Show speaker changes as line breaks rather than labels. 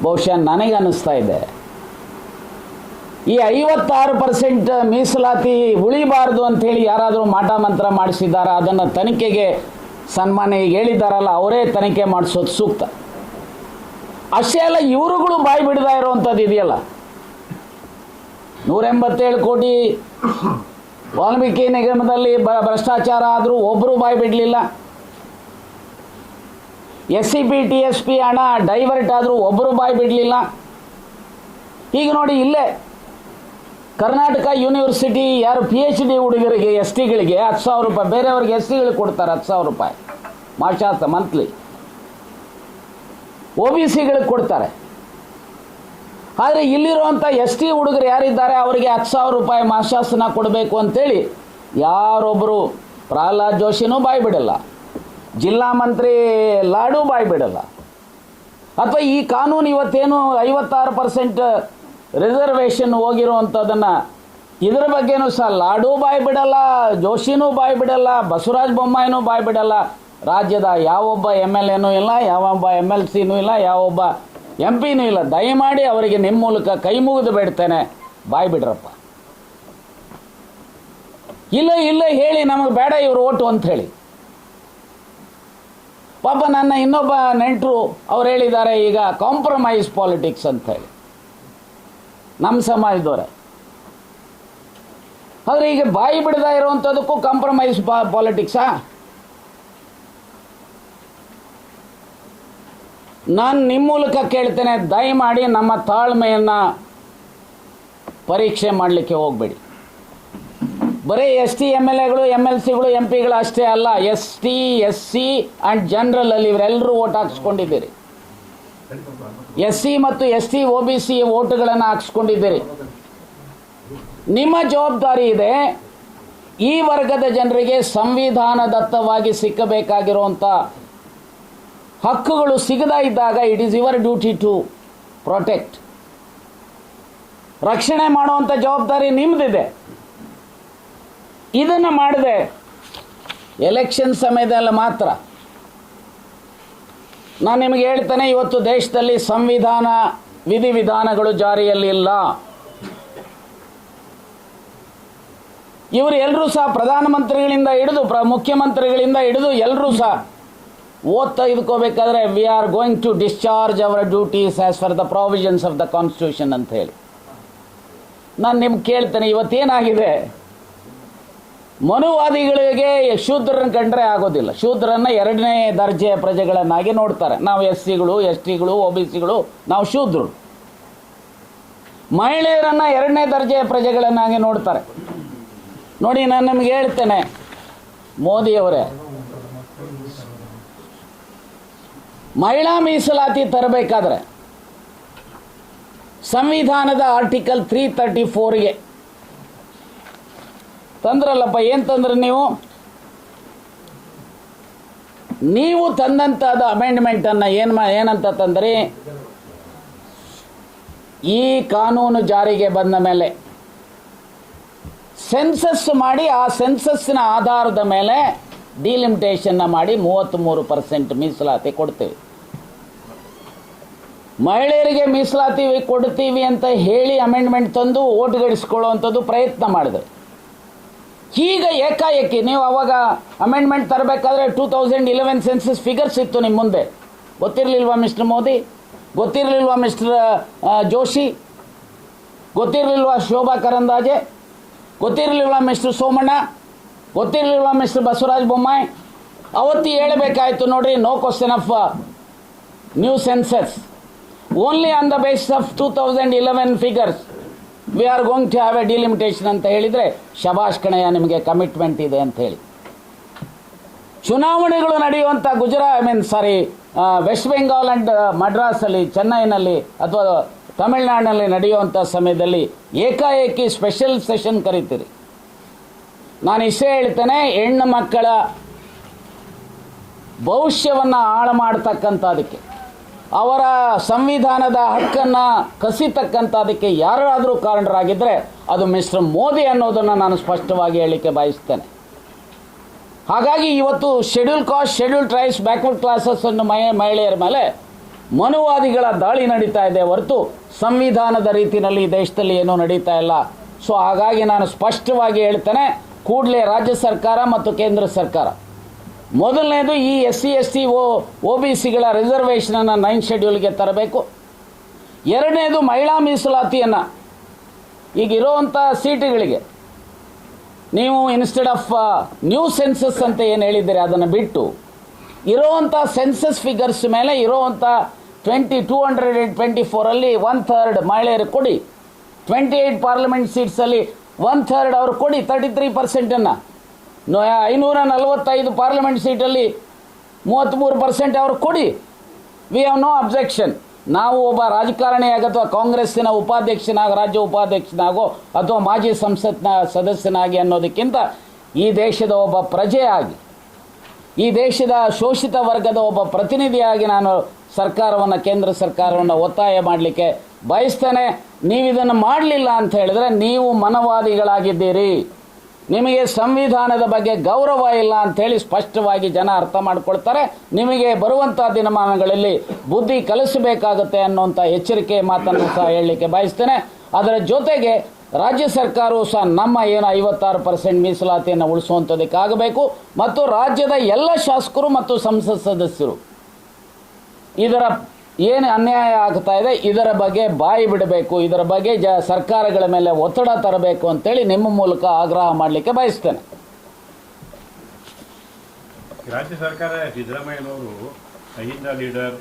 ಬಹುಶಃ ನನಗೆ ಅನ್ನಿಸ್ತಾ ಇದೆ ಈ 56% ಮೀಸಲಾತಿ ಉಳಿಬಾರ್ದು ಅಂಥೇಳಿ ಯಾರಾದರೂ ಮಾಟ ಮಂತ್ರ ಮಾಡಿಸಿದಾರ, ಅದನ್ನು ತನಿಖೆಗೆ ಸನ್ಮಾನ್ಯ ಈಗ ಹೇಳಿದ್ದಾರಲ್ಲ ಅವರೇ ತನಿಖೆ ಮಾಡಿಸೋದು ಸೂಕ್ತ. ಅಷ್ಟೇ ಅಲ್ಲ, ಇವರುಗಳು ಬಾಯಿ ಬಿಡದ ಇರುವಂಥದ್ದು ಇದೆಯಲ್ಲ, 187 ಕೋಟಿ ವಾಲ್ಮೀಕಿ ನಿಗಮದಲ್ಲಿ ಭ್ರಷ್ಟಾಚಾರ ಆದರೂ ಒಬ್ಬರು ಬಾಯಿ ಬಿಡಲಿಲ್ಲ. SCP TSP ಹಣ ಡೈವರ್ಟ್ ಆದರೂ ಒಬ್ಬರು ಬಾಯಿ ಬಿಡಲಿಲ್ಲ. ಈಗ ನೋಡಿ, ಇಲ್ಲೇ ಕರ್ನಾಟಕ ಯೂನಿವರ್ಸಿಟಿ ಯಾರು PhD ಹುಡುಗರಿಗೆ STಗಳಿಗೆ 10,000 ರೂಪಾಯಿ, ಬೇರೆಯವ್ರಿಗೆ SCಗಳಿಗೆ ಕೊಡ್ತಾರೆ 10,000 ರೂಪಾಯಿ ಮಾಸಾಸ ಮಂತ್ಲಿ, OBCಗಳಿಗೆ ಕೊಡ್ತಾರೆ. ಆದರೆ ಇಲ್ಲಿರುವಂಥ ST ಹುಡುಗರು ಯಾರಿದ್ದಾರೆ ಅವರಿಗೆ 10,000 ರೂಪಾಯಿ ಮಾಸಾಸನ ಕೊಡಬೇಕು ಅಂತೇಳಿ ಯಾರೊಬ್ಬರು ಪ್ರಹ್ಲಾದ್ ಜೋಶಿನೂ ಬಾಯಿ ಬಿಡಲ್ಲ, ಜಿಲ್ಲಾ ಮಂತ್ರಿ ಲಾಡು ಬಾಯಿ ಬಿಡಲ್ಲ. ಅಥವಾ ಈ ಕಾನೂನು ಇವತ್ತೇನು 56% ರಿಸರ್ವೇಷನ್ ಹೋಗಿರುವಂಥದ್ದನ್ನು ಇದರ ಬಗ್ಗೆನೂ ಸಹ ಲಾಡು ಬಾಯಿ ಬಿಡಲ್ಲ, ಜೋಶಿನೂ ಬಾಯಿ ಬಿಡಲ್ಲ, ಬಸವರಾಜ ಬೊಮ್ಮಾಯಿನೂ ಬಾಯಿ ಬಿಡಲ್ಲ. ರಾಜ್ಯದ ಯಾವೊಬ್ಬ MLAನೂ ಇಲ್ಲ, ಯಾವೊಬ್ಬ MLCನೂ ಇಲ್ಲ, ಯಾವೊಬ್ಬ MP ನೂ ಇಲ್ಲ. ದಯಮಾಡಿ ಅವರಿಗೆ ನಿಮ್ಮ ಮೂಲಕ ಕೈ ಮುಗಿದು ಬೇಡ್ತೇನೆ, ಬಾಯಿ ಬಿಡ್ರಪ್ಪ. ಇಲ್ಲ ಹೇಳಿ ನಮಗೆ ಬೇಡ ಇವರು ಓಟು ಅಂತ ಹೇಳಿ. ಪಾಪ ನನ್ನ ಇನ್ನೊಬ್ಬ ನೆಂಟರು ಅವ್ರು ಹೇಳಿದ್ದಾರೆ ಈಗ ಕಾಂಪ್ರಮೈಸ್ ಪಾಲಿಟಿಕ್ಸ್ ಅಂತ ಹೇಳಿ, ನಮ್ಮ ಸಮಾಜದವರೇ. ಆದರೆ ಈಗ ಬಾಯಿ ಬಿಡದ ಇರುವಂಥದ್ದಕ್ಕೂ ಕಾಂಪ್ರಮೈಸ್ ಪಾಲಿಟಿಕ್ಸಾ? ನಾನು ನಿಮ್ಮ ಮೂಲಕ ಕೇಳ್ತೇನೆ, ದಯಮಾಡಿ ನಮ್ಮ ತಾಳ್ಮೆಯನ್ನು ಪರೀಕ್ಷೆ ಮಾಡಲಿಕ್ಕೆ ಹೋಗಬೇಡಿ. ಬರೀ ST MLAಗಳು MLCಗಳು MPಗಳು ಅಷ್ಟೇ ಅಲ್ಲ, ST SC ಆ್ಯಂಡ್ ಜನರಲಲ್ಲಿ ಇವರೆಲ್ಲರೂ ಓಟ್ ಹಾಕ್ಸ್ಕೊಂಡಿದ್ದೀರಿ. SC ಮತ್ತು ST OBC ಓಟುಗಳನ್ನು ಹಾಕ್ಸ್ಕೊಂಡಿದ್ದೀರಿ. ನಿಮ್ಮ ಜವಾಬ್ದಾರಿ ಇದೆ ಈ ವರ್ಗದ ಜನರಿಗೆ ಸಂವಿಧಾನದತ್ತವಾಗಿ ಸಿಕ್ಕಬೇಕಾಗಿರುವಂಥ ಹಕ್ಕುಗಳು ಸಿಗದೇ ಇದ್ದಾಗ it is your duty to protect. ರಕ್ಷಣೆ ಮಾಡುವಂಥ ಜವಾಬ್ದಾರಿ ನಿಮ್ಮದಿದೆ. ಇದನ್ನು ಮಾಡದೆ ಎಲೆಕ್ಷನ್ ಸಮಯದಲ್ಲಿ ಮಾತ್ರ ನಾನು ನಿಮಗೆ ಹೇಳ್ತೇನೆ, ಇವತ್ತು ದೇಶದಲ್ಲಿ ಸಂವಿಧಾನ ವಿಧಿವಿಧಾನಗಳು ಜಾರಿಯಲ್ಲಿ ಇಲ್ಲ. ಇವರು ಎಲ್ಲರೂ ಸಹ ಪ್ರಧಾನಮಂತ್ರಿಗಳಿಂದ ಹಿಡಿದು ಮುಖ್ಯಮಂತ್ರಿಗಳಿಂದ ಹಿಡಿದು ಎಲ್ಲರೂ ಸಹ ಓದ್ತಾ ಇದ್ಕೋಬೇಕಾದ್ರೆ we are going to discharge our duties as per the provisions of the constitution ಅಂತ ಹೇಳಿ. ನಾನು ನಿಮ್ಗೆ ಕೇಳ್ತೇನೆ, ಇವತ್ತೇನಾಗಿದೆ, ಮನುವಾದಿಗಳಿಗೆ ಶೂದ್ರರನ್ನು ಕಂಡ್ರೆ ಆಗೋದಿಲ್ಲ. ಶೂದ್ರನ್ನು 2ನೇ ದರ್ಜೆಯ ಪ್ರಜೆಗಳನ್ನಾಗಿ ನೋಡ್ತಾರೆ. ನಾವು SCಗಳು STಗಳು OBCಗಳು ನಾವು ಶೂದ್ರರು. ಮಹಿಳೆಯರನ್ನು 2ನೇ ದರ್ಜೆಯ ಪ್ರಜೆಗಳನ್ನಾಗಿ ನೋಡ್ತಾರೆ. ನೋಡಿ, ನಾನು ನಿಮ್ಗೆ ಹೇಳ್ತೇನೆ, ಮೋದಿಯವರೇ, ಮಹಿಳಾ ಮೀಸಲಾತಿ ತರಬೇಕಾದ್ರೆ ಸಂವಿಧಾನದ ಆರ್ಟಿಕಲ್ 334ಗೆ ತಂದ್ರಲ್ಲಪ್ಪ. ಏನು ತಂದ್ರೆ ನೀವು ತಂದಂಥದ್ದು ಅಮೆಂಡ್ಮೆಂಟನ್ನು ಏನಂತ ತಂದ್ರಿ, ಈ ಕಾನೂನು ಜಾರಿಗೆ ಬಂದ ಮೇಲೆ ಸೆನ್ಸಸ್ ಮಾಡಿ ಆ ಸೆನ್ಸಸ್ನ ಆಧಾರದ ಮೇಲೆ ಡಿಲಿಮಿಟೇಷನ್ನ ಮಾಡಿ 33% ಮೀಸಲಾತಿ ಕೊಡ್ತೀವಿ. ಮಹಿಳೆಯರಿಗೆ ಮೀಸಲಾತಿ ಕೊಡ್ತೀವಿ ಅಂತ ಹೇಳಿ ಅಮೆಂಡ್ಮೆಂಟ್ ತಂದು ಓಟ್ ಗಳಿಸ್ಕೊಳ್ಳುವಂಥದ್ದು ಪ್ರಯತ್ನ ಮಾಡಿದೆ. ಈಗ ಏಕಾಏಕಿ ನೀವು ಅವಾಗ ಅಮೆಂಡ್ಮೆಂಟ್ ತರಬೇಕಾದ್ರೆ 2011 ಸೆನ್ಸಸ್ ಫಿಗರ್ಸ್ ಇತ್ತು ನಿಮ್ಮ ಮುಂದೆ. ಗೊತ್ತಿರಲಿಲ್ವಾ ಮಿಸ್ಟರ್ ಮೋದಿ? ಗೊತ್ತಿರಲಿಲ್ವಾ ಮಿಸ್ಟರ್ ಜೋಶಿ? ಗೊತ್ತಿರಲಿಲ್ವಾ ಶೋಭಾ ಕರಂದಾಜೆ? ಗೊತ್ತಿರಲಿಲ್ವಾ ಮಿಸ್ಟರ್ ಸೋಮಣ್ಣ? ಗೊತ್ತಿರಲಿಲ್ವಾ ಮಿಸ್ಟರ್ ಬಸವರಾಜ ಬೊಮ್ಮಾಯಿ? ಅವತ್ತು ಹೇಳಬೇಕಾಯಿತು, ನೋಡ್ರಿ, no question of new census, only on the basis of 2011 figures we are going to have a delimitation ಅಂತ ಹೇಳಿದರೆ ಶಬಾಷ್ ಕಣಯ್ಯ, ನಿಮಗೆ ಕಮಿಟ್ಮೆಂಟ್ ಇದೆ ಅಂತ ಹೇಳಿ. ಚುನಾವಣೆಗಳು ನಡೆಯುವಂಥ ವೆಸ್ಟ್ ಬೆಂಗಾಲ್ ಆ್ಯಂಡ್ ಮಡ್ರಾಸಲ್ಲಿ, ಚೆನ್ನೈನಲ್ಲಿ ಅಥವಾ ತಮಿಳುನಾಡಿನಲ್ಲಿ ನಡೆಯುವಂಥ ಸಮಯದಲ್ಲಿ ಏಕಾಏಕಿ ಸ್ಪೆಷಲ್ ಸೆಷನ್ ಕರೀತೀರಿ. ನಾನು ಇಷ್ಟೇ ಹೇಳ್ತೇನೆ, ಹೆಣ್ಣು ಮಕ್ಕಳ ಭವಿಷ್ಯವನ್ನು ಹಾಳು ಮಾಡ್ತಕ್ಕಂಥದಕ್ಕೆ, ಅವರ ಸಂವಿಧಾನದ ಹಕ್ಕನ್ನು ಕಸಿತಕ್ಕಂಥದಕ್ಕೆ ಯಾರಾದರೂ ಕಾರಣರಾಗಿದ್ದರೆ ಅದು ಮಿಸ್ಟರ್ ಮೋದಿ ಅನ್ನೋದನ್ನು ನಾನು ಸ್ಪಷ್ಟವಾಗಿ ಹೇಳಲಿಕ್ಕೆ ಬಯಸ್ತೇನೆ. ಹಾಗಾಗಿ ಇವತ್ತು schedule caste, schedule tribes, backward ಕ್ಲಾಸಸ್ಸನ್ನು ಮಹಿಳೆಯರ ಮೇಲೆ ಮನುವಾದಿಗಳ ದಾಳಿ ನಡೀತಾ ಇದೆ ಹೊರತು ಸಂವಿಧಾನದ ರೀತಿಯಲ್ಲಿ ಈ ದೇಶದಲ್ಲಿ ಏನೂ ನಡೀತಾ ಇಲ್ಲ. ಸೊ ಹಾಗಾಗಿ ನಾನು ಸ್ಪಷ್ಟವಾಗಿ ಹೇಳ್ತೇನೆ, ಕೂಡಲೇ ರಾಜ್ಯ ಸರ್ಕಾರ ಮತ್ತು ಕೇಂದ್ರ ಸರ್ಕಾರ ಮೊದಲನೇದು ಈ SC ST OBCಗಳ ರಿಸರ್ವೇಷನನ್ನು 9th ಶೆಡ್ಯೂಲ್ಗೆ ತರಬೇಕು. ಎರಡನೇದು ಮಹಿಳಾ ಮೀಸಲಾತಿಯನ್ನು ಈಗಿರೋವಂಥ ಸೀಟುಗಳಿಗೆ ನೀವು ಇನ್ಸ್ಟೆಡ್ ಆಫ್ ನ್ಯೂ ಸೆನ್ಸಸ್ ಅಂತ ಏನು ಹೇಳಿದ್ದೀರಿ ಅದನ್ನು ಬಿಟ್ಟು ಇರೋವಂಥ ಸೆನ್ಸಸ್ ಫಿಗರ್ಸ್ ಮೇಲೆ ಇರೋವಂಥ 224 1/3 ಮಹಿಳೆಯರು ಕೊಡಿ. 28 ಪಾರ್ಲಿಮೆಂಟ್ ಸೀಟ್ಸಲ್ಲಿ 1/3 ಅವರು ಕೊಡಿ 33%. 545 ಪಾರ್ಲಿಮೆಂಟ್ ಸೀಟಲ್ಲಿ 33% ಅವರು ಕೊಡಿ. We have no objection. ನಾವು ಒಬ್ಬ ರಾಜಕಾರಣಿಯಾಗಿ ಅಥವಾ ಕಾಂಗ್ರೆಸ್ಸಿನ ಉಪಾಧ್ಯಕ್ಷನಾಗೋ ರಾಜ್ಯ ಉಪಾಧ್ಯಕ್ಷನಾಗೋ ಅಥವಾ ಮಾಜಿ ಸಂಸತ್ನ ಸದಸ್ಯನಾಗಿ ಅನ್ನೋದಕ್ಕಿಂತ ಈ ದೇಶದ ಒಬ್ಬ ಪ್ರಜೆಯಾಗಿ ಈ ದೇಶದ ಶೋಷಿತ ವರ್ಗದ ಒಬ್ಬ ಪ್ರತಿನಿಧಿಯಾಗಿ ನಾನು ಸರ್ಕಾರವನ್ನು ಕೇಂದ್ರ ಸರ್ಕಾರವನ್ನು ಒತ್ತಾಯ ಮಾಡಲಿಕ್ಕೆ ಬಯಸ್ತೇನೆ. ನೀವು ಇದನ್ನು ಮಾಡಲಿಲ್ಲ ಅಂತ ಹೇಳಿದ್ರೆ ನೀವು ಮನವಾದಿಗಳಾಗಿದ್ದೀರಿ, ನಿಮಗೆ ಸಂವಿಧಾನದ ಬಗ್ಗೆ ಗೌರವ ಇಲ್ಲ ಅಂಥೇಳಿ ಸ್ಪಷ್ಟವಾಗಿ ಜನ ಅರ್ಥ ಮಾಡಿಕೊಳ್ತಾರೆ. ನಿಮಗೆ ಬರುವಂಥ ದಿನಮಾನಗಳಲ್ಲಿ ಬುದ್ಧಿ ಕಲಿಸಬೇಕಾಗುತ್ತೆ ಅನ್ನೋಂಥ ಎಚ್ಚರಿಕೆ ಮಾತನ್ನು ಸಹ ಹೇಳಲಿಕ್ಕೆ ಬಯಸ್ತೇನೆ. ಅದರ ಜೊತೆಗೆ ರಾಜ್ಯ ಸರ್ಕಾರವು ಸಹ ನಮ್ಮ ಏನು 56% ಮೀಸಲಾತಿಯನ್ನು ಉಳಿಸುವಂಥದ್ದಕ್ಕಾಗಬೇಕು ಮತ್ತು ರಾಜ್ಯದ ಎಲ್ಲ ಶಾಸಕರು ಮತ್ತು ಸಂಸತ್ ಸದಸ್ಯರು ಇದರ ಏನು ಅನ್ಯಾಯ ಆಗ್ತಾ ಇದೆ ಇದರ ಬಗ್ಗೆ ಬಾಯಿ ಬಿಡಬೇಕು, ಇದರ ಬಗ್ಗೆ ಸರ್ಕಾರಗಳ ಮೇಲೆ ಒತ್ತಡ ತರಬೇಕು ಅಂತೇಳಿ ನಿಮ್ಮ ಮೂಲಕ ಆಗ್ರಹ ಮಾಡಲಿಕ್ಕೆ ಬಯಸ್ತೇನೆ.
ರಾಜ್ಯ ಸರ್ಕಾರ ಸಿದ್ದರಾಮಯ್ಯನವರು ಅಹಿಂದ ಲೀಡರ್